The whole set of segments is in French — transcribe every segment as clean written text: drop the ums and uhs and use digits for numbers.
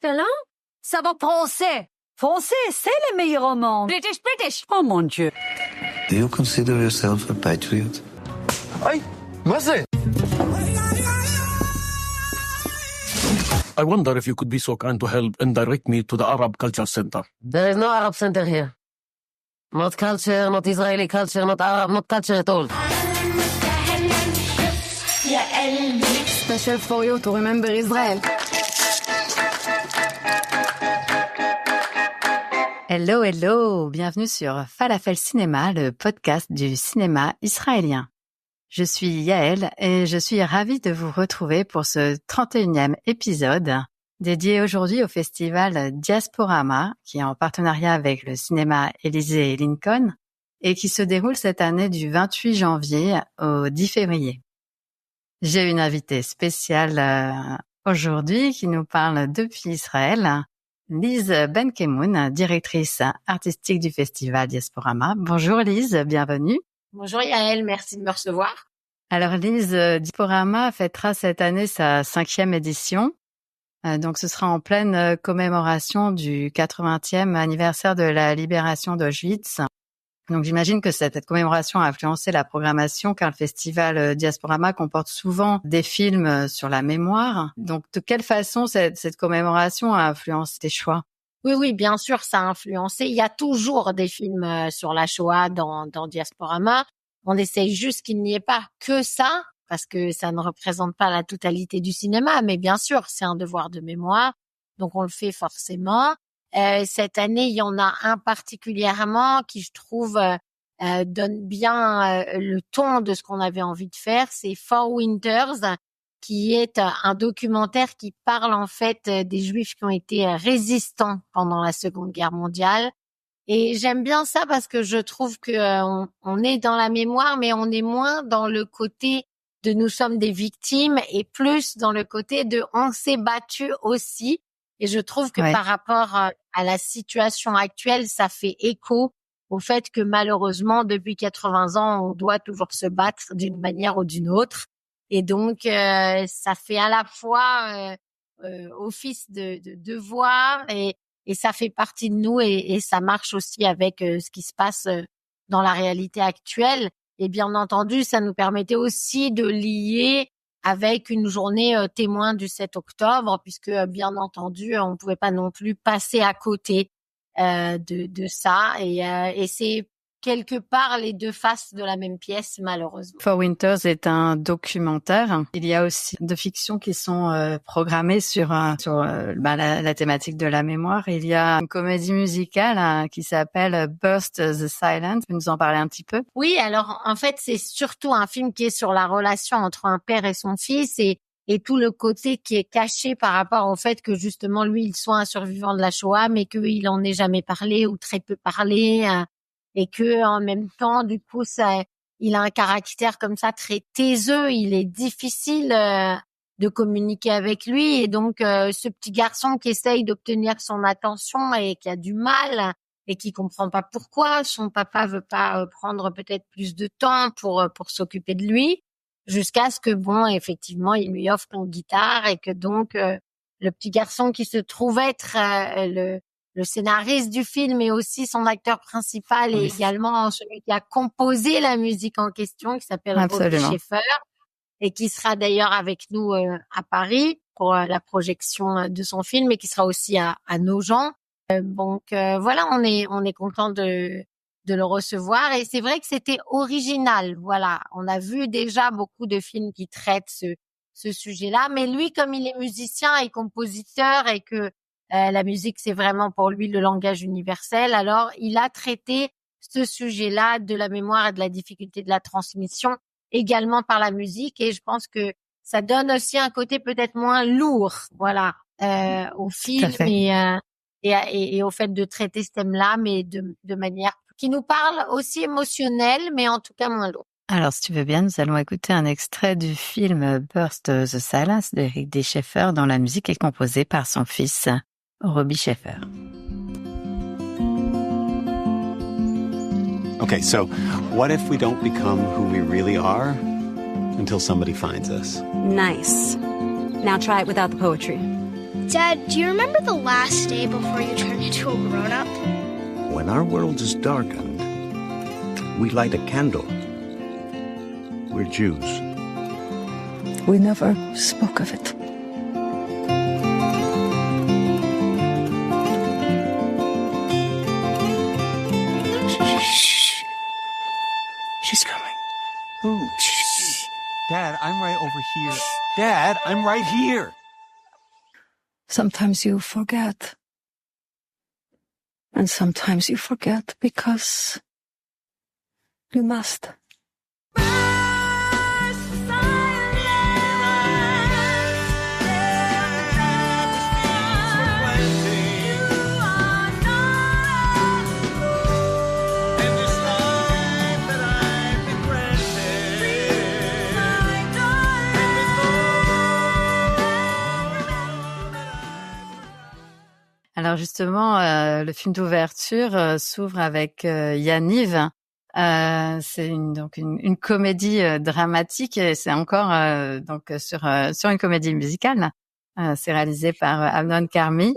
Talent? Ça va français. Français, c'est le meilleur au monde. British. Oh mon Dieu. Do you consider yourself a patriot? Ay, Mase! I wonder if you could be so kind to help and direct me to the Arab Culture Center. There is no Arab center here. Not culture, not Israeli culture, not Arab, not culture at all. Special for you to remember Israel. Hello, bienvenue sur Falafel Cinéma, le podcast du cinéma israélien. Je suis Yael et je suis ravie de vous retrouver pour ce 31e épisode dédié aujourd'hui au festival Diasporama qui est en partenariat avec le cinéma Élysée et Lincoln et qui se déroule cette année du 28 janvier au 10 février. J'ai une invitée spéciale aujourd'hui qui nous parle depuis Israël, Lise Benkemoun, directrice artistique du festival Diasporama. Bonjour Lise, bienvenue. Bonjour Yael, merci de me recevoir. Alors Lise, Diasporama fêtera cette année sa 5e édition. Donc ce sera en pleine commémoration du 80e anniversaire de la libération d'Auschwitz. Donc j'imagine que cette commémoration a influencé la programmation car le festival Diasporama comporte souvent des films sur la mémoire. Donc de quelle façon cette commémoration a influencé tes choix? Oui, bien sûr, ça a influencé. Il y a toujours des films sur la Shoah dans Diasporama. On essaye juste qu'il n'y ait pas que ça, parce que ça ne représente pas la totalité du cinéma. Mais bien sûr, c'est un devoir de mémoire, donc on le fait forcément. Cette année, il y en a un particulièrement qui, je trouve, donne bien le ton de ce qu'on avait envie de faire. C'est Four Winters, qui est un documentaire qui parle en fait des Juifs qui ont été résistants pendant la Seconde Guerre mondiale. Et j'aime bien ça parce que je trouve que on est dans la mémoire, mais on est moins dans le côté de nous sommes des victimes et plus dans le côté de on s'est battu aussi. Et je trouve que par rapport à la situation actuelle, ça fait écho au fait que malheureusement, depuis 80 ans, on doit toujours se battre d'une manière ou d'une autre. Et donc, ça fait à la fois office de devoir et ça fait partie de nous et ça marche aussi avec ce qui se passe dans la réalité actuelle. Et bien entendu, ça nous permettait aussi de lier avec une journée témoin du 7 octobre, puisque bien entendu, on ne pouvait pas non plus passer à côté de ça. Et c'est quelque part les deux faces de la même pièce, malheureusement. Four Winters est un documentaire. Il y a aussi de fictions qui sont programmées sur la thématique de la mémoire. Il y a une comédie musicale qui s'appelle Burst the Silence. Tu peux nous en parler un petit peu? Oui, alors en fait, c'est surtout un film qui est sur la relation entre un père et son fils et tout le côté qui est caché par rapport au fait que justement lui, il soit un survivant de la Shoah, mais qu'il en ait jamais parlé ou très peu parlé. Et que en même temps, du coup, il a un caractère comme ça très taiseux. Il est difficile de communiquer avec lui. Et donc, ce petit garçon qui essaye d'obtenir son attention et qui a du mal et qui comprend pas pourquoi son papa veut pas prendre peut-être plus de temps pour s'occuper de lui, jusqu'à ce que effectivement, il lui offre une guitare et que donc le petit garçon qui se trouve être le scénariste du film et aussi son acteur principal et également celui qui a composé la musique en question, qui s'appelle Robbie Schaeffer et qui sera d'ailleurs avec nous à Paris pour la projection de son film et qui sera aussi à Nogent. Donc voilà, on est content de le recevoir et c'est vrai que c'était original. Voilà, on a vu déjà beaucoup de films qui traitent ce sujet-là, mais lui, comme il est musicien et compositeur et que la musique, c'est vraiment pour lui le langage universel. Alors, il a traité ce sujet-là de la mémoire et de la difficulté de la transmission également par la musique. Et je pense que ça donne aussi un côté peut-être moins lourd, au film et au fait de traiter ce thème-là, mais de manière qui nous parle aussi émotionnelle, mais en tout cas moins lourde. Alors, si tu veux bien, nous allons écouter un extrait du film Burst the Silence d'Eric D. Schaeffer, dont la musique est composée par son fils, Robbie Schaeffer. Okay, so what if we don't become who we really are until somebody finds us? Nice. Now try it without the poetry. Dad, do you remember the last day before you turned into a grown-up? When our world is darkened, we light a candle. We're Jews. We never spoke of it. Shh. She's coming. Ooh. Shh. Dad, I'm right over here. Dad, I'm right here. Sometimes you forget. And sometimes you forget because you must. Alors justement, le film d'ouverture s'ouvre avec Yaniv. C'est une comédie dramatique et c'est encore sur une comédie musicale. C'est réalisé par Amnon Karmi.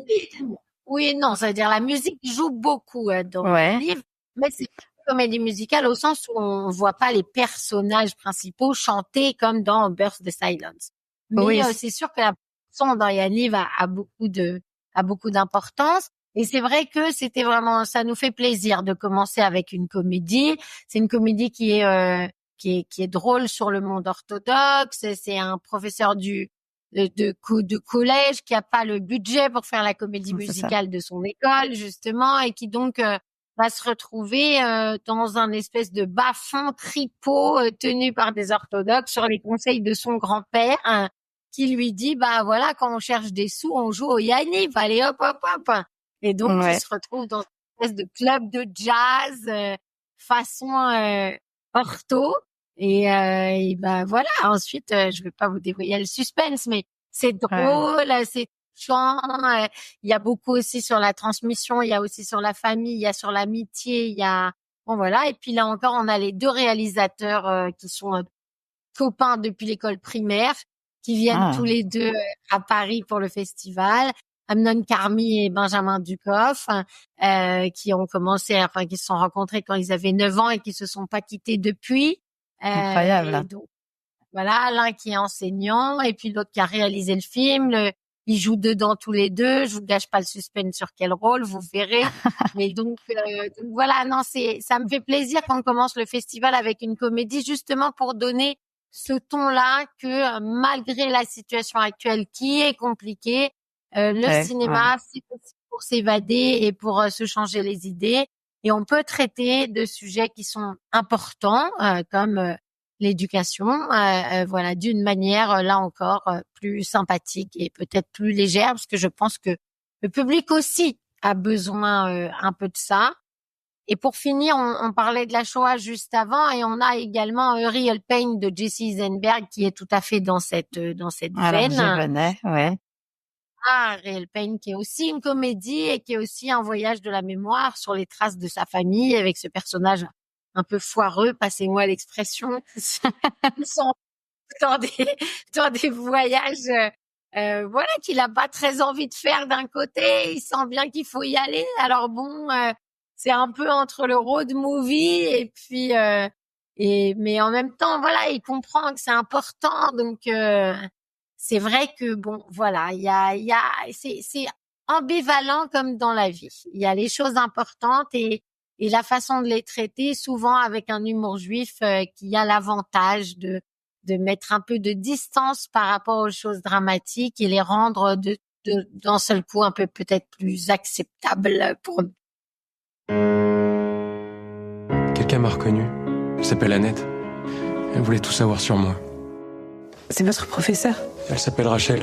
Oui, non, ça veut dire la musique joue beaucoup dans le livre, mais c'est une comédie musicale au sens où on voit pas les personnages principaux chanter comme dans Burst the Silence. Mais c'est sûr que la chanson dans Yaniv a beaucoup d'importance. Et c'est vrai que c'était vraiment, ça nous fait plaisir de commencer avec une comédie. C'est une comédie qui est drôle sur le monde orthodoxe. C'est un professeur de collège qui a pas le budget pour faire la comédie musicale de son école, justement, et qui donc va se retrouver dans un espèce de bas-fond tripot tenu par des orthodoxes sur les conseils de son grand-père, qui lui dit, bah voilà, quand on cherche des sous, on joue au Yaniv, allez hop, hop, hop. Et donc, il se retrouve dans une espèce de club de jazz façon ortho. Et bah voilà, ensuite, je vais pas vous dévoiler le suspense, mais c'est drôle, c'est touchant. Il y a beaucoup aussi sur la transmission, il y a aussi sur la famille, il y a sur l'amitié, il y a... Bon voilà, et puis là encore, on a les deux réalisateurs qui sont copains depuis l'école primaire, qui viennent tous les deux à Paris pour le festival. Amnon Karmi et Benjamin Ducoff, qui ont commencé, qui se sont rencontrés quand ils avaient 9 ans et qui se sont pas quittés depuis. Incroyable. Donc, voilà, l'un qui est enseignant et puis l'autre qui a réalisé le film. Ils jouent dedans tous les deux. Je vous gâche pas le suspense sur quel rôle, vous verrez. Mais donc voilà, non, ça me fait plaisir quand on commence le festival avec une comédie, justement pour donner ce ton-là que malgré la situation actuelle qui est compliquée, le cinéma, c'est aussi pour s'évader et pour se changer les idées. Et on peut traiter de sujets qui sont importants, comme l'éducation, voilà, d'une manière, là encore, plus sympathique et peut-être plus légère, parce que je pense que le public aussi a besoin un peu de ça. Et pour finir, on parlait de la Shoah juste avant, et on a également Real Pain de Jesse Eisenberg qui est tout à fait dans cette veine. Alors, je venais, Real Pain qui est aussi une comédie et qui est aussi un voyage de la mémoire sur les traces de sa famille avec ce personnage un peu foireux, passez-moi l'expression, ils sont dans des voyages voilà qu'il a pas très envie de faire d'un côté, il sent bien qu'il faut y aller. Alors bon, c'est un peu entre le road movie et puis mais en même temps voilà, il comprend que c'est important, donc c'est vrai que bon, voilà, c'est ambivalent comme dans la vie. Il y a les choses importantes et la façon de les traiter, souvent avec un humour juif qui a l'avantage de mettre un peu de distance par rapport aux choses dramatiques et les rendre d'un seul coup un peu peut-être plus acceptables pour nous. Quelqu'un m'a reconnu. Elle s'appelle Annette. Elle voulait tout savoir sur moi. C'est votre professeur? Elle s'appelle Rachel.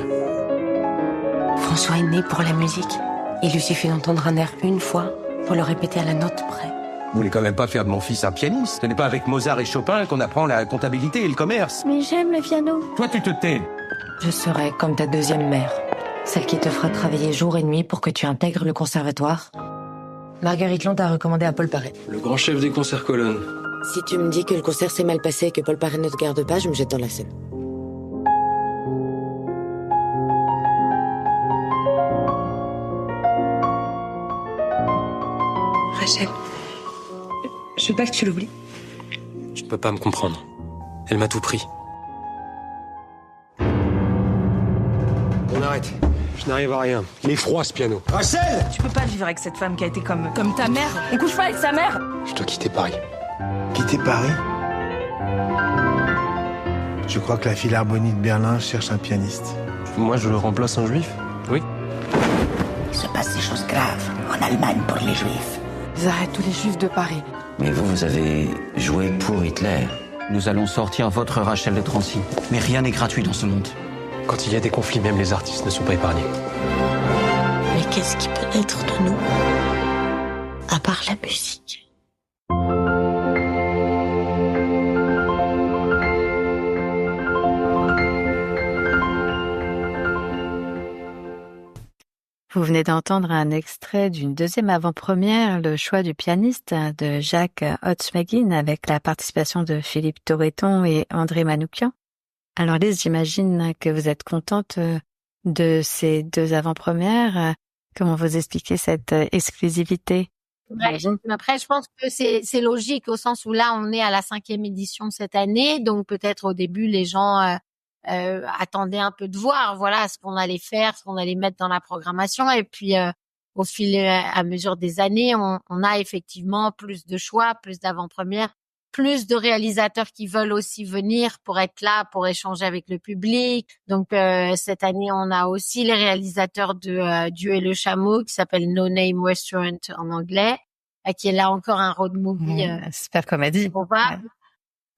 François est né pour la musique. Il lui suffit d'entendre un air une fois pour le répéter à la note près. Vous voulez quand même pas faire de mon fils un pianiste? Ce n'est pas avec Mozart et Chopin qu'on apprend la comptabilité et le commerce. Mais j'aime le piano. Toi, tu te tais. Je serai comme ta deuxième mère. Celle qui te fera travailler jour et nuit pour que tu intègres le conservatoire. Marguerite Long t'a recommandé à Paul Paré. Le grand chef des concerts colonnes. Si tu me dis que le concert s'est mal passé et que Paul Paré ne te garde pas, je me jette dans la Seine. Rachel, je veux pas que tu l'oublies. Tu ne peux pas me comprendre. Elle m'a tout pris. On arrête. Je n'arrive à rien. Il est froid, ce piano. Rachel! Tu peux pas vivre avec cette femme qui a été comme ta mère. On couche pas avec sa mère. Je dois quitter Paris. Quitter Paris? Je crois que la Philharmonie de Berlin cherche un pianiste. Moi, je remplace un juif? Oui. Il se passe des choses graves en Allemagne pour les juifs. Ils arrêtent tous les juifs de Paris. Mais vous avez joué pour Hitler. Nous allons sortir votre Rachel de Drancy. Mais rien n'est gratuit dans ce monde. Quand il y a des conflits, même les artistes ne sont pas épargnés. Mais qu'est-ce qui peut être de nous à part la musique? Vous venez d'entendre un extrait d'une deuxième avant-première, Le choix du pianiste de Jacques Otzmagin avec la participation de Philippe Torreton et André Manoukian. Alors Lise, j'imagine que vous êtes contente de ces deux avant-premières. Comment vous expliquez cette exclusivité? Ouais. Après, je pense que c'est logique au sens où là, on est à la 5e édition cette année, donc peut-être au début, les gens attendaient un peu de voir, voilà, ce qu'on allait faire, ce qu'on allait mettre dans la programmation, et puis au fil à mesure des années, on a effectivement plus de choix, plus d'avant-premières, plus de réalisateurs qui veulent aussi venir pour être là, pour échanger avec le public. Donc cette année, on a aussi les réalisateurs de Dieu et le chameau, qui s'appelle No Name Restaurant en anglais, qui est là encore un road movie. Super comédie.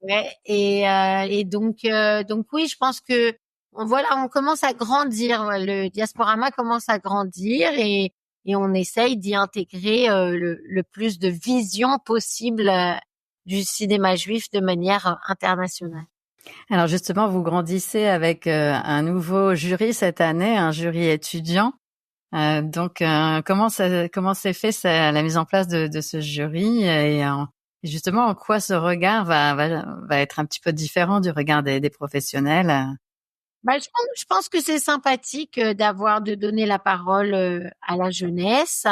Ouais. Et donc oui, je pense que on commence à grandir. Le Diasporama commence à grandir et on essaye d'y intégrer le plus de visions possible du cinéma juif de manière internationale. Alors justement, vous grandissez avec un nouveau jury cette année, un jury étudiant. Donc comment s'est fait la mise en place de ce jury et justement en quoi ce regard va être un petit peu différent du regard des professionnels? Je pense que c'est sympathique de donner la parole à la jeunesse.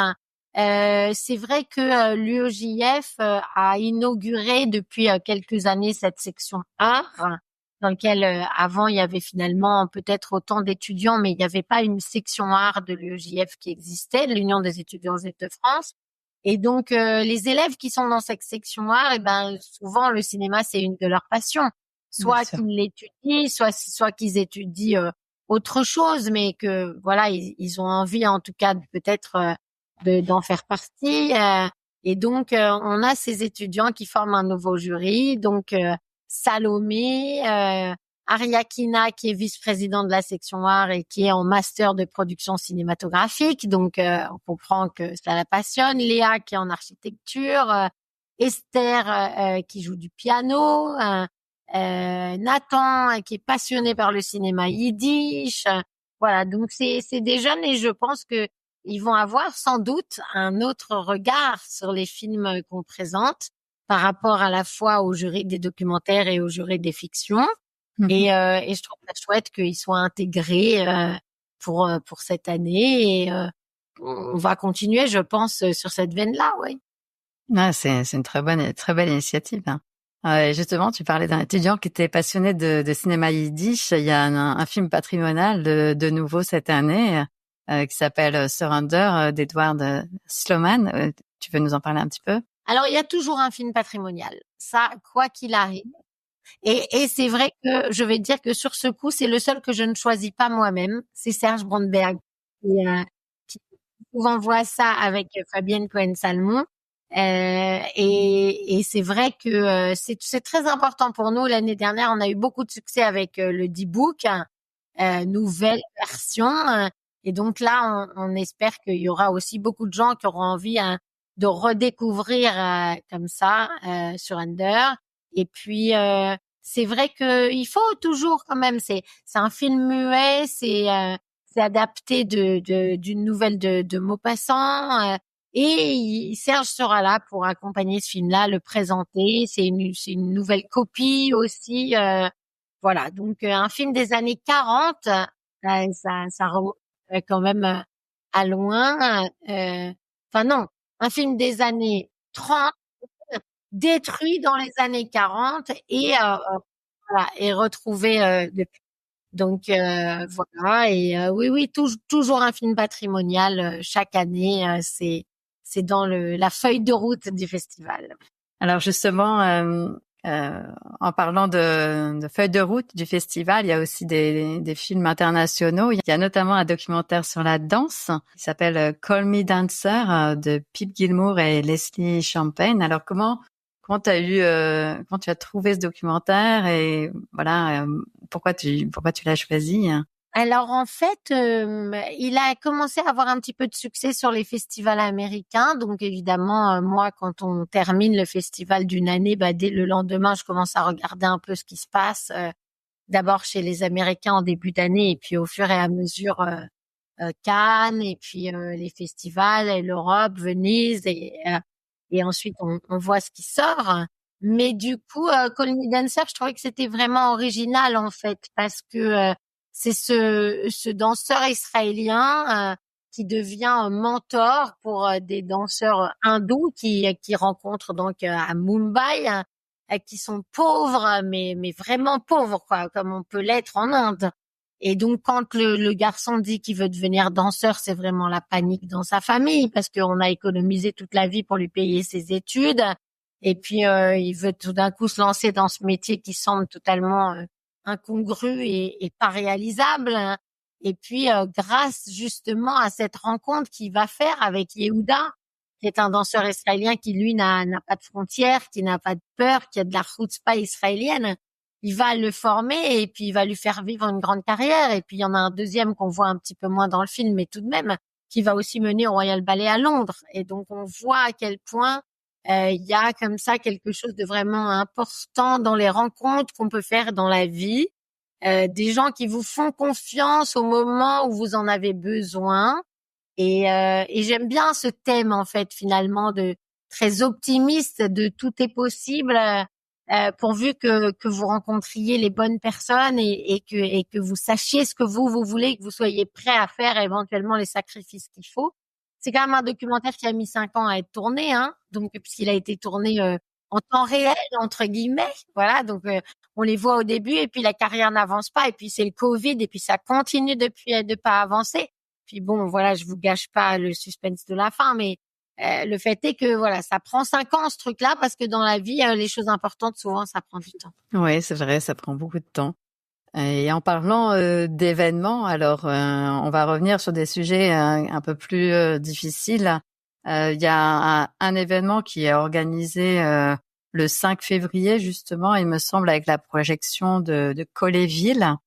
C'est vrai que l'UEJF a inauguré depuis quelques années cette section art, dans laquelle avant il y avait finalement peut-être autant d'étudiants, mais il n'y avait pas une section art de l'UEJF qui existait, de l'Union des étudiants de France. Et donc les élèves qui sont dans cette section art, souvent le cinéma c'est une de leurs passions, soit qu'ils l'étudient, soit qu'ils étudient autre chose, mais que voilà ils ont envie en tout cas peut-être d'en faire partie. Et donc on a ces étudiants qui forment un nouveau jury, donc Salomé, Ariakina qui est vice-présidente de la section art et qui est en master de production cinématographique, donc on comprend que ça la passionne. Léa qui est en architecture, Esther qui joue du piano, Nathan qui est passionné par le cinéma yiddish. Voilà, donc c'est des jeunes et je pense que ils vont avoir sans doute un autre regard sur les films qu'on présente par rapport à la fois au jury des documentaires et au jury des fictions. Et je trouve ça chouette qu'ils soient intégrés pour cette année et on va continuer, je pense, sur cette veine-là, oui. Ah, c'est une très belle initiative. Justement, tu parlais d'un étudiant qui était passionné de cinéma yiddish. Il y a un film patrimonial de nouveau cette année qui s'appelle Surrender d'Edward Sloman. Tu veux nous en parler un petit peu? Alors, il y a toujours un film patrimonial. Ça, quoi qu'il arrive. Et c'est vrai que je vais dire que sur ce coup, c'est le seul que je ne choisis pas moi-même. C'est Serge Brandberg qui souvent voit ça avec Fabienne Cohen-Salmon. Et c'est vrai que c'est très important pour nous. L'année dernière, on a eu beaucoup de succès avec le D-Book, nouvelle version. Et donc là, on espère qu'il y aura aussi beaucoup de gens qui auront envie de redécouvrir comme ça Surrender. Et puis c'est vrai que il faut toujours quand même. C'est un film muet. C'est adapté d'une nouvelle de Maupassant. Et Serge sera là pour accompagner ce film-là, le présenter. C'est une nouvelle copie aussi. Voilà, donc un film des années 40, ça remonte quand même à loin. Enfin non, un film des années 30 détruit dans les années 40 et voilà, et retrouvé depuis. Donc voilà, et oui, toujours un film patrimonial chaque année. C'est dans la feuille de route du festival. Alors justement, en parlant de feuille de route du festival, il y a aussi des films internationaux. Il y a notamment un documentaire sur la danse qui s'appelle Call Me Dancer de Pip Gilmour et Leslie Champagne. Alors comment tu as trouvé ce documentaire et voilà, pourquoi tu l'as choisi? Alors en fait, il a commencé à avoir un petit peu de succès sur les festivals américains. Donc évidemment, moi, quand on termine le festival d'une année, dès le lendemain, je commence à regarder un peu ce qui se passe. D'abord chez les Américains en début d'année, et puis au fur et à mesure Cannes, et puis les festivals, et l'Europe, Venise, et ensuite on voit ce qui sort. Mais du coup, Call Me Dancer, je trouvais que c'était vraiment original en fait, parce que c'est ce danseur israélien qui devient mentor pour des danseurs hindous qui rencontrent donc à Mumbai, qui sont pauvres, mais vraiment pauvres, quoi, comme on peut l'être en Inde. Et donc quand le garçon dit qu'il veut devenir danseur, c'est vraiment la panique dans sa famille, parce qu'on a économisé toute la vie pour lui payer ses études. Et puis il veut tout d'un coup se lancer dans ce métier qui semble totalement incongru et pas réalisable. Et puis grâce justement à cette rencontre qu'il va faire avec Yehuda, qui est un danseur israélien qui lui n'a pas de frontières, qui n'a pas de peur, qui a de la chutzpah israélienne, il va le former et puis il va lui faire vivre une grande carrière. Et puis il y en a un deuxième qu'on voit un petit peu moins dans le film, mais tout de même, qui va aussi mener au Royal Ballet à Londres. Et donc on voit à quel point il y a comme ça quelque chose de vraiment important dans les rencontres qu'on peut faire dans la vie, des gens qui vous font confiance au moment où vous en avez besoin. Et j'aime bien ce thème en fait, finalement, de très optimiste, de tout est possible, pourvu que vous rencontriez les bonnes personnes et que vous sachiez ce que vous voulez, que vous soyez prêt à faire éventuellement les sacrifices qu'il faut. C'est quand même un documentaire qui a mis 5 ans à être tourné, donc puisqu'il a été tourné en temps réel entre guillemets, voilà. Donc on les voit au début et puis la carrière n'avance pas, et puis c'est le Covid et puis ça continue depuis de pas avancer. Puis bon, voilà, je vous gâche pas le suspense de la fin, mais le fait est que voilà, ça prend 5 ans ce truc-là, parce que dans la vie, les choses importantes, souvent, ça prend du temps. Oui, c'est vrai, ça prend beaucoup de temps. Et en parlant d'événements, alors on va revenir sur des sujets un peu plus difficiles. Il y a un événement qui est organisé le 5 février, justement, il me semble, avec la projection de Colleyville,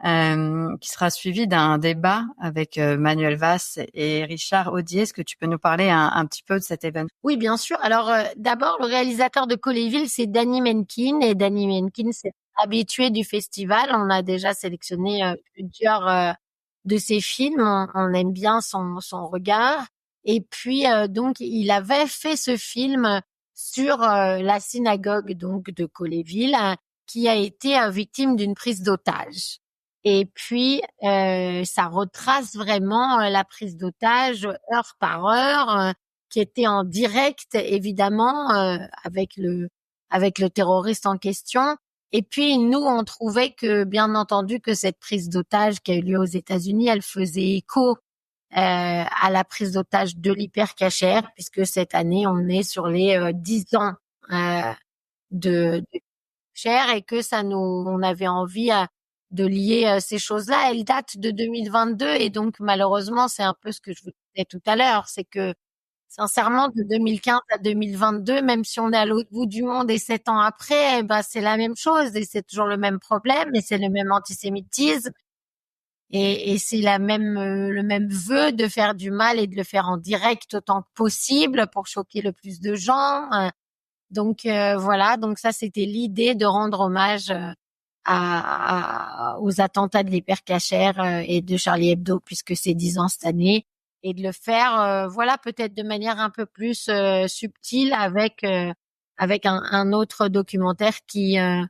qui sera suivi d'un débat avec Manuel Valls et Richard Audier. Est-ce que tu peux nous parler un petit peu de cet événement? Oui, bien sûr. Alors d'abord, le réalisateur de Colleyville, c'est Danny Menkin, et Danny Menkin, c'est habitué du festival. On a déjà sélectionné plusieurs de ses films. On aime bien son regard. Et puis donc il avait fait ce film sur la synagogue donc de Colleyville, qui a été victime d'une prise d'otage. Et puis ça retrace vraiment la prise d'otage heure par heure, qui était en direct évidemment avec le terroriste en question. Et puis nous, on trouvait que, bien entendu, que cette prise d'otage qui a eu lieu aux États-Unis, elle faisait écho à la prise d'otage de l'hypercachère, puisque cette année, on est sur les 10 ans de cachère, et que on avait envie de lier ces choses-là. Elles datent de 2022, et donc malheureusement, c'est un peu ce que je vous disais tout à l'heure, c'est que sincèrement, de 2015 à 2022, même si on est à l'autre bout du monde et 7 ans après, c'est la même chose, et c'est toujours le même problème, et c'est le même antisémitisme, et c'est le même vœu de faire du mal et de le faire en direct autant que possible pour choquer le plus de gens. Donc voilà, donc ça c'était l'idée de rendre hommage aux attentats de l'hypercachère et de Charlie Hebdo, puisque c'est 10 ans cette année. Et de le faire, voilà, peut-être de manière un peu plus subtile avec un autre documentaire qui est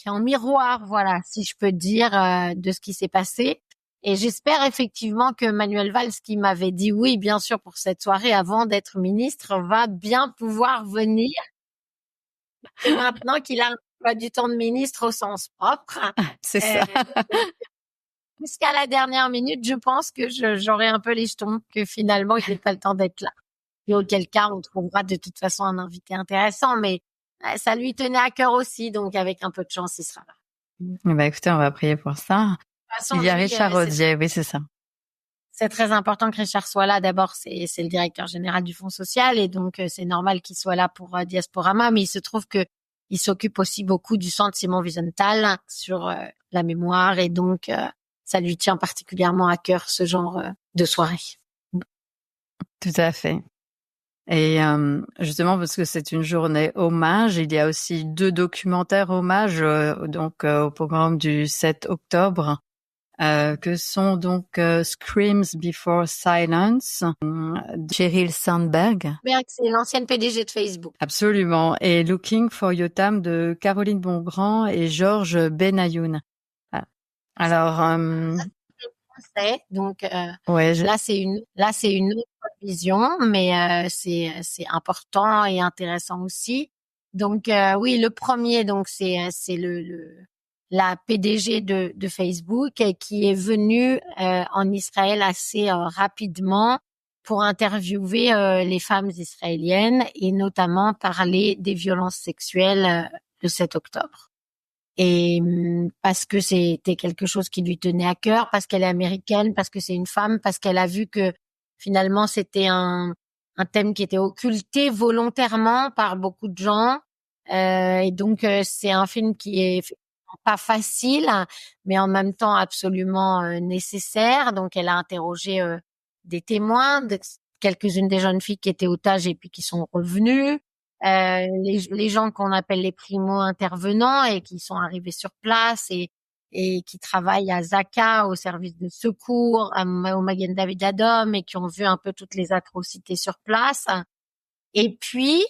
en miroir, voilà, si je peux dire, de ce qui s'est passé. Et j'espère effectivement que Manuel Valls, qui m'avait dit oui, bien sûr, pour cette soirée avant d'être ministre, va bien pouvoir venir. Et maintenant qu'il a pas du temps de ministre au sens propre. C'est ça. Jusqu'à la dernière minute, je pense que j'aurai un peu les jetons, que finalement, il n'ait pas le temps d'être là. Et auquel cas, on trouvera de toute façon un invité intéressant, mais ça lui tenait à cœur aussi, donc avec un peu de chance, il sera là. Écoutez, on va prier pour ça. Façon, Il y a Richard Audier, oui, c'est ça. C'est très important que Richard soit là. D'abord, c'est le directeur général du Fonds social, et donc c'est normal qu'il soit là pour Diasporama, mais il se trouve que il s'occupe aussi beaucoup du centre Simon Wiesenthal sur la mémoire, et donc ça lui tient particulièrement à cœur ce genre de soirée. Tout à fait. Et justement, parce que c'est une journée hommage, il y a aussi 2 documentaires hommages au programme du 7 octobre, que sont donc Screams Before Silence, Sheryl Sandberg. C'est l'ancienne PDG de Facebook. Absolument. Et Looking for Yotam de Caroline Bongrand et Georges Benayoun. Alors, donc ouais, là c'est une autre vision, mais c'est important et intéressant aussi. Donc oui, le premier, donc c'est la PDG de Facebook qui est venue en Israël assez rapidement pour interviewer les femmes israéliennes et notamment parler des violences sexuelles le 7 octobre. Et parce que c'était quelque chose qui lui tenait à cœur, parce qu'elle est américaine, parce que c'est une femme, parce qu'elle a vu que finalement c'était un thème qui était occulté volontairement par beaucoup de gens. Et donc c'est un film qui est pas facile, mais en même temps absolument nécessaire. Donc elle a interrogé des témoins, quelques-unes des jeunes filles qui étaient otages et puis qui sont revenues. Les gens qu'on appelle les primo-intervenants et qui sont arrivés sur place et qui travaillent à Zaka, au service de secours, au Magen David Adom, et qui ont vu un peu toutes les atrocités sur place. Et puis,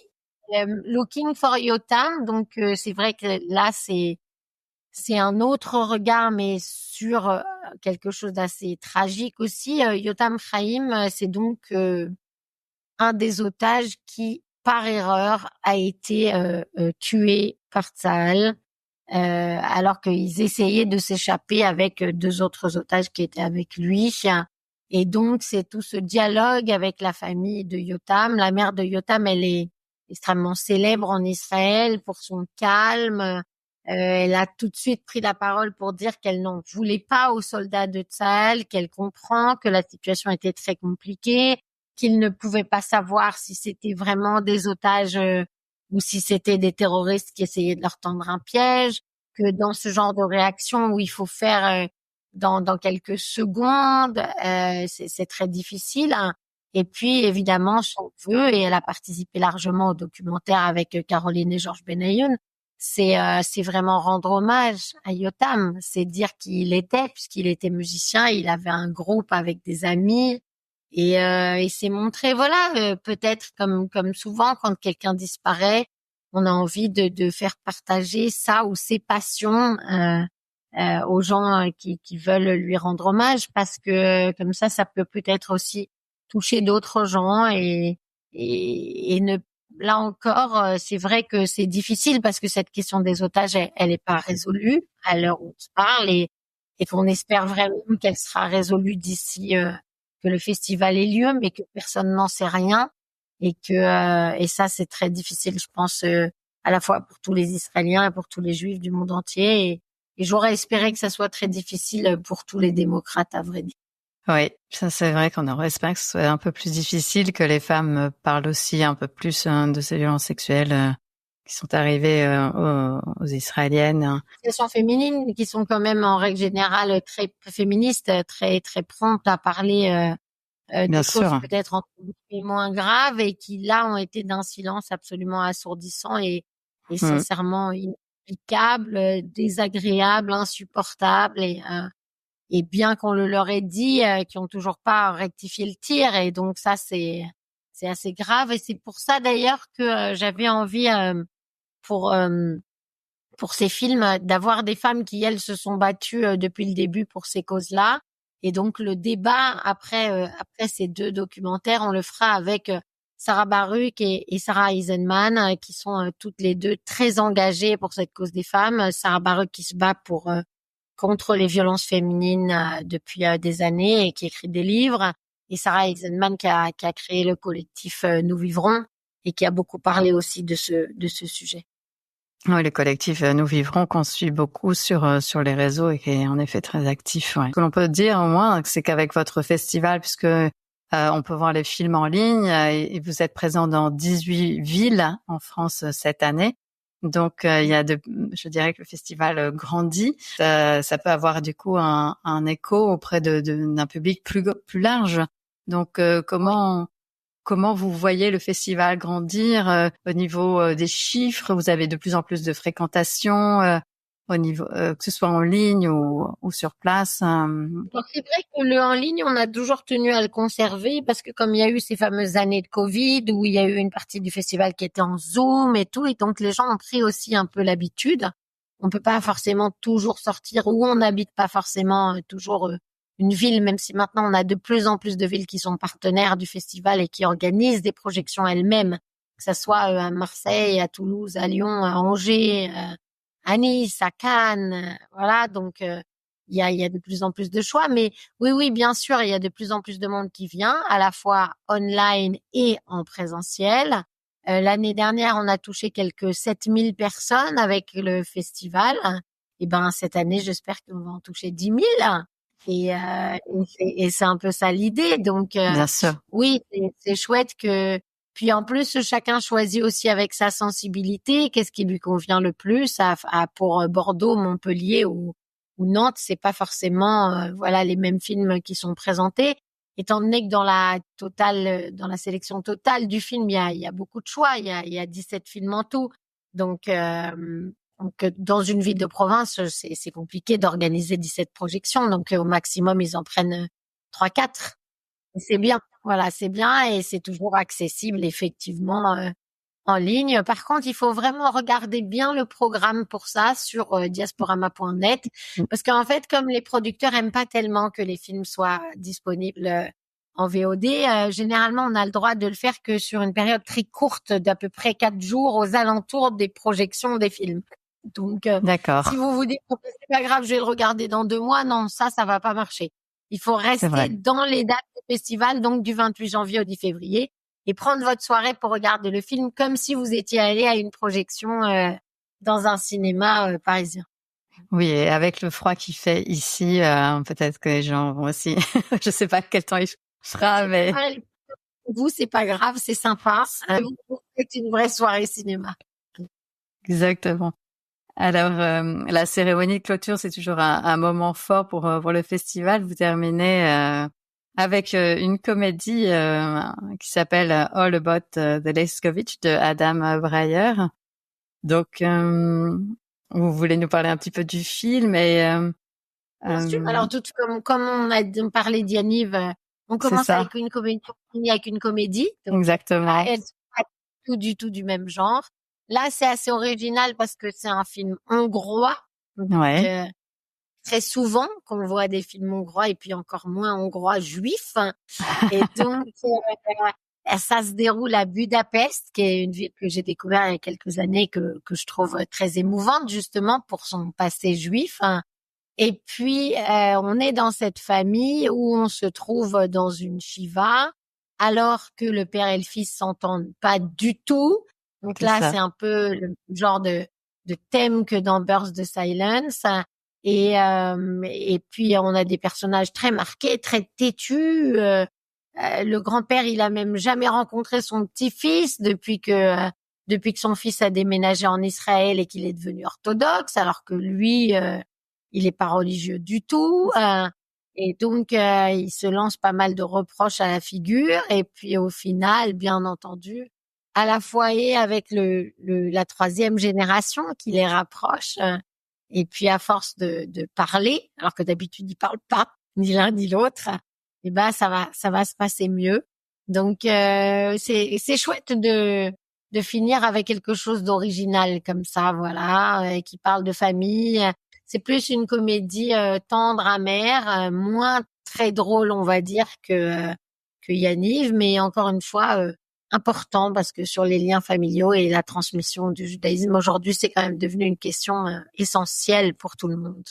Looking for Yotam, donc c'est vrai que là, c'est un autre regard, mais sur quelque chose d'assez tragique aussi. Yotam Chaim, c'est donc un des otages qui, par erreur, a été tué par Tsahal alors qu'ils essayaient de s'échapper avec 2 autres otages qui étaient avec lui. Et donc, c'est tout ce dialogue avec la famille de Yotam. La mère de Yotam, elle est extrêmement célèbre en Israël pour son calme. Elle a tout de suite pris la parole pour dire qu'elle n'en voulait pas aux soldats de Tsahal, qu'elle comprend que la situation était très compliquée, qu'ils ne pouvaient pas savoir si c'était vraiment des otages ou si c'était des terroristes qui essayaient de leur tendre un piège, que dans ce genre de réaction où il faut faire dans quelques secondes, c'est très difficile. Hein. Et puis, évidemment, son vœu, et elle a participé largement au documentaire avec Caroline et Georges Benayoun, c'est vraiment rendre hommage à Yotam. C'est dire qui il était, puisqu'il était musicien, il avait un groupe avec des amis, et c'est montré, voilà, peut-être comme souvent quand quelqu'un disparaît, on a envie de faire partager ça ou ses passions aux gens qui veulent lui rendre hommage, parce que comme ça peut peut-être aussi toucher d'autres gens et ne. Là encore, c'est vrai que c'est difficile parce que cette question des otages, elle est pas résolue à l'heure où on se parle, et qu'on espère vraiment qu'elle sera résolue d'ici que le festival ait lieu, mais que personne n'en sait rien, et ça c'est très difficile, je pense, à la fois pour tous les Israéliens et pour tous les Juifs du monde entier, et j'aurais espéré que ça soit très difficile pour tous les démocrates, à vrai dire. Oui, ça c'est vrai qu'on aurait espéré que ce soit un peu plus difficile, que les femmes parlent aussi un peu plus de ces violences sexuelles qui sont arrivées aux Israéliennes. Associations féminines qui sont quand même en règle générale très féministes, très très promptes à parler de choses peut-être entre guillemets moins graves, et qui là ont été d'un silence absolument assourdissant et sincèrement inexplicable, désagréable, insupportable, et bien qu'on le leur ait dit, qui ont toujours pas rectifié le tir, et donc ça c'est assez grave, et c'est pour ça d'ailleurs que j'avais envie pour ces films d'avoir des femmes qui elles se sont battues depuis le début pour ces causes-là, Et donc le débat après ces 2 documentaires, on le fera avec Sarah Baruch et Sarah Eisenman, qui sont toutes les 2 très engagées pour cette cause des femmes. Sarah Baruch qui se bat contre les violences féminines depuis des années et qui écrit des livres, et Sarah Eisenman qui a créé le collectif Nous Vivrons et qui a beaucoup parlé aussi de ce sujet. Oui, le collectif Nous Vivrons qu'on suit beaucoup sur les réseaux et qui est en effet très actif. Ouais. Ce que l'on peut dire au moins, c'est qu'avec votre festival, puisque on peut voir les films en ligne et vous êtes présent dans 18 villes en France cette année. Donc je dirais que le festival grandit. Ça peut avoir du coup un écho auprès d'un public plus large. Donc comment vous voyez le festival grandir au niveau des chiffres? Vous avez de plus en plus de fréquentation au niveau que ce soit en ligne ou sur place. Alors, c'est vrai que le en ligne, on a toujours tenu à le conserver parce que comme il y a eu ces fameuses années de Covid où il y a eu une partie du festival qui était en Zoom et tout, et donc les gens ont pris aussi un peu l'habitude. On peut pas forcément toujours sortir ou on n'habite pas forcément toujours une ville, même si maintenant on a de plus en plus de villes qui sont partenaires du festival et qui organisent des projections elles-mêmes, que ça soit à Marseille, à Toulouse, à Lyon, à Angers, à Nice, à Cannes, voilà. Donc il y a de plus en plus de choix, mais oui, bien sûr, il y a de plus en plus de monde qui vient, à la fois online et en présentiel. L'année dernière, on a touché quelques 7000 personnes avec le festival. Et cette année, j'espère qu'on va en toucher 10 000. Et c'est un peu ça l'idée. Donc, bien sûr. Oui, c'est chouette que. Puis en plus, chacun choisit aussi avec sa sensibilité qu'est-ce qui lui convient le plus. Pour Bordeaux, Montpellier ou Nantes, c'est pas forcément les mêmes films qui sont présentés. Étant donné que dans la sélection totale du film, il y a beaucoup de choix. Il y a 17 films en tout. Donc dans une ville de province, c'est compliqué d'organiser 17 projections. Donc au maximum, ils en prennent 3-4. C'est bien. Voilà, c'est bien et c'est toujours accessible effectivement en ligne. Par contre, il faut vraiment regarder bien le programme pour ça sur diasporama.net parce qu'en fait, comme les producteurs aiment pas tellement que les films soient disponibles en VOD, généralement, on a le droit de le faire que sur une période très courte d'à peu près 4 jours aux alentours des projections des films. Donc, d'accord. Si vous vous dites que c'est pas grave, je vais le regarder dans 2 mois, non, ça va pas marcher. Il faut rester dans les dates du festival, donc du 28 janvier au 10 février, et prendre votre soirée pour regarder le film comme si vous étiez allé à une projection dans un cinéma parisien. Oui, et avec le froid qu'il fait ici, peut-être que les gens vont aussi. Je sais pas quel temps il fera, mais vous, c'est pas grave, c'est sympa. Vous faites une vraie soirée cinéma. Exactement. Alors, la cérémonie de clôture, c'est toujours un moment fort pour le festival. Vous terminez avec une comédie qui s'appelle All About the Leskovich de Adam Breyer. Donc, vous voulez nous parler un petit peu du film et alors comme on a parlé d'Yaniv, on commence avec une comédie, on finit avec une comédie. Donc, exactement. Elles sont pas du tout du même genre. Là, c'est assez original parce que c'est un film hongrois. Donc, très souvent qu'on voit des films hongrois et puis encore moins hongrois juifs. Et donc, ça se déroule à Budapest, qui est une ville que j'ai découverte il y a quelques années, que je trouve très émouvante justement pour son passé juif. Et puis, on est dans cette famille où on se trouve dans une shiva, alors que le père et le fils s'entendent pas du tout. Donc là, c'est un peu le genre de thème que dans Burst the Silence. Et puis, on a des personnages très marqués, très têtus. Le grand-père, il a même jamais rencontré son petit-fils depuis que son fils a déménagé en Israël et qu'il est devenu orthodoxe, alors que lui, il est pas religieux du tout. Et donc, il se lance pas mal de reproches à la figure. Et puis, au final, bien entendu, à la fois et avec la troisième génération qui les rapproche. Et puis, à force de parler, alors que d'habitude, ils parlent pas, ni l'un ni l'autre, et ça va se passer mieux. Donc, c'est chouette de finir avec quelque chose d'original comme ça, voilà, qui parle de famille. C'est plus une comédie tendre, amère, moins très drôle, on va dire, que Yaniv, mais encore une fois, important parce que sur les liens familiaux et la transmission du judaïsme aujourd'hui, c'est quand même devenu une question essentielle pour tout le monde.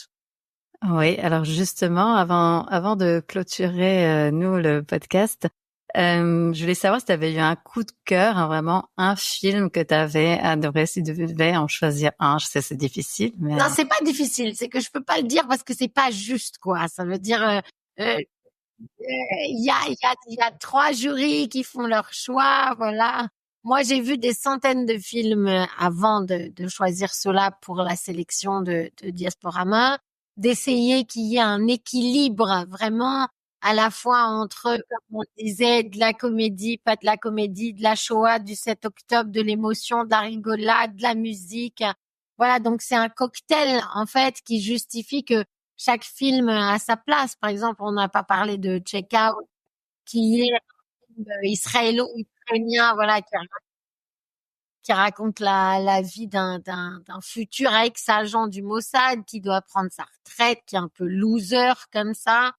Oui, alors justement, avant de clôturer nous le podcast, je voulais savoir si tu avais eu un coup de cœur, vraiment un film que tu avais adoré, si tu devais en choisir un. Je sais, c'est difficile, mais... Non, c'est pas difficile, c'est que je peux pas le dire parce que c'est pas juste, quoi. Ça veut dire, il y a 3 jurys qui font leur choix, voilà. Moi, j'ai vu des centaines de films avant de choisir cela pour la sélection de Diasporama, d'essayer qu'il y ait un équilibre vraiment à la fois entre, comme on disait, de la comédie, pas de la comédie, de la Shoah, du 7 octobre, de l'émotion, de la rigolade, de la musique. Voilà, donc c'est un cocktail, en fait, qui justifie que chaque film a sa place. Par exemple, on n'a pas parlé de Check Out, qui est un film israélien, voilà, qui raconte la vie d'un futur ex-agent du Mossad qui doit prendre sa retraite, qui est un peu loser comme ça,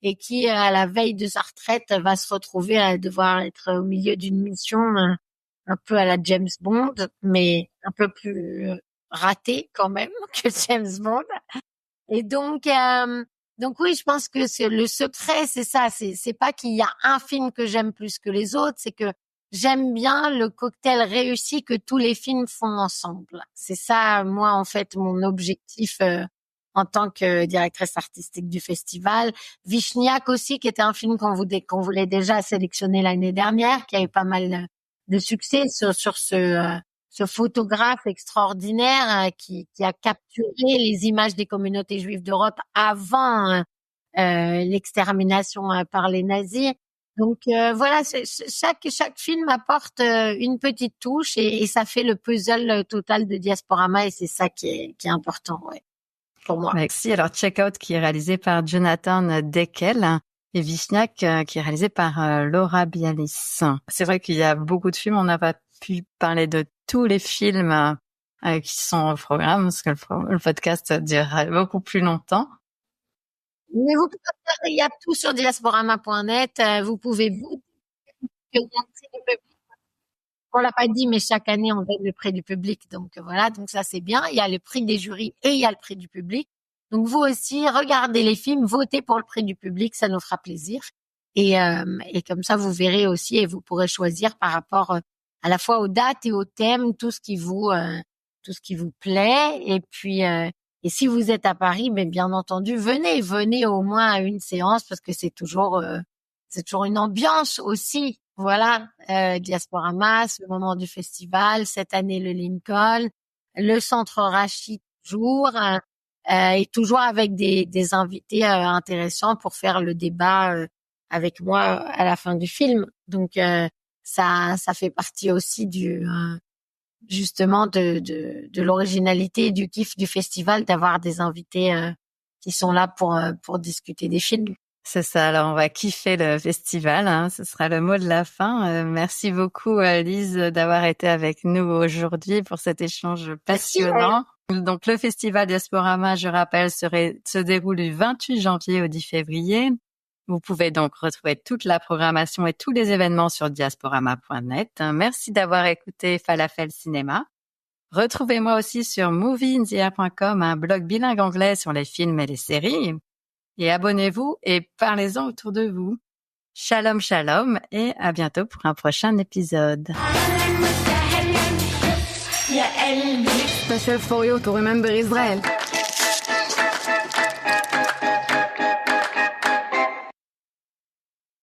et qui, à la veille de sa retraite, va se retrouver à devoir être au milieu d'une mission un peu à la James Bond, mais un peu plus ratée quand même que James Bond. Et donc oui, je pense que le secret, c'est ça. C'est pas qu'il y a un film que j'aime plus que les autres, c'est que j'aime bien le cocktail réussi que tous les films font ensemble. C'est ça, moi, en fait, mon objectif en tant que directrice artistique du festival. Vishniak aussi, qui était un film qu'on voulait déjà sélectionner l'année dernière, qui a eu pas mal de succès sur ce photographe extraordinaire qui a capturé les images des communautés juives d'Europe avant l'extermination par les nazis. Donc voilà, chaque film apporte une petite touche et ça fait le puzzle total de Diasporama et c'est ça qui est important, ouais, pour moi. Merci. Alors Check Out qui est réalisé par Jonathan Deckel et Vishniak qui est réalisé par Laura Bialis. C'est vrai qu'il y a beaucoup de films, on n'a pas pu parler de tous les films qui sont au programme parce que le podcast dure beaucoup plus longtemps. Mais vous pouvez, il y a tout sur diasporama.net. Vous pouvez voter. On l'a pas dit, mais chaque année, on donne le prix du public. Donc voilà, donc ça c'est bien. Il y a le prix des jurys et il y a le prix du public. Donc vous aussi, regardez les films, votez pour le prix du public, ça nous fera plaisir. Et comme ça, vous verrez aussi et vous pourrez choisir par rapport à la fois aux dates et aux thèmes, tout ce qui vous plaît. Et puis et si vous êtes à Paris, mais bien entendu, venez au moins à une séance parce que c'est toujours une ambiance aussi. Voilà, Diasporama, le moment du festival, cette année le Lincoln, le Centre Rachid toujours, et toujours avec des invités intéressants pour faire le débat avec moi à la fin du film. Donc ça fait partie aussi justement de l'originalité et du kiff du festival d'avoir des invités qui sont là pour discuter des films. C'est ça, alors on va kiffer le festival, hein. Ce sera le mot de la fin. Merci beaucoup Lise d'avoir été avec nous aujourd'hui pour cet échange passionnant. Merci. Donc le festival Diasporama, je rappelle, se déroule du 28 janvier au 10 février. Vous pouvez donc retrouver toute la programmation et tous les événements sur diasporama.net. Merci d'avoir écouté Falafel Cinéma. Retrouvez-moi aussi sur movieinthea.com, un blog bilingue anglais sur les films et les séries. Et abonnez-vous et parlez-en autour de vous. Shalom, shalom et à bientôt pour un prochain épisode. Special for you to remember Israel.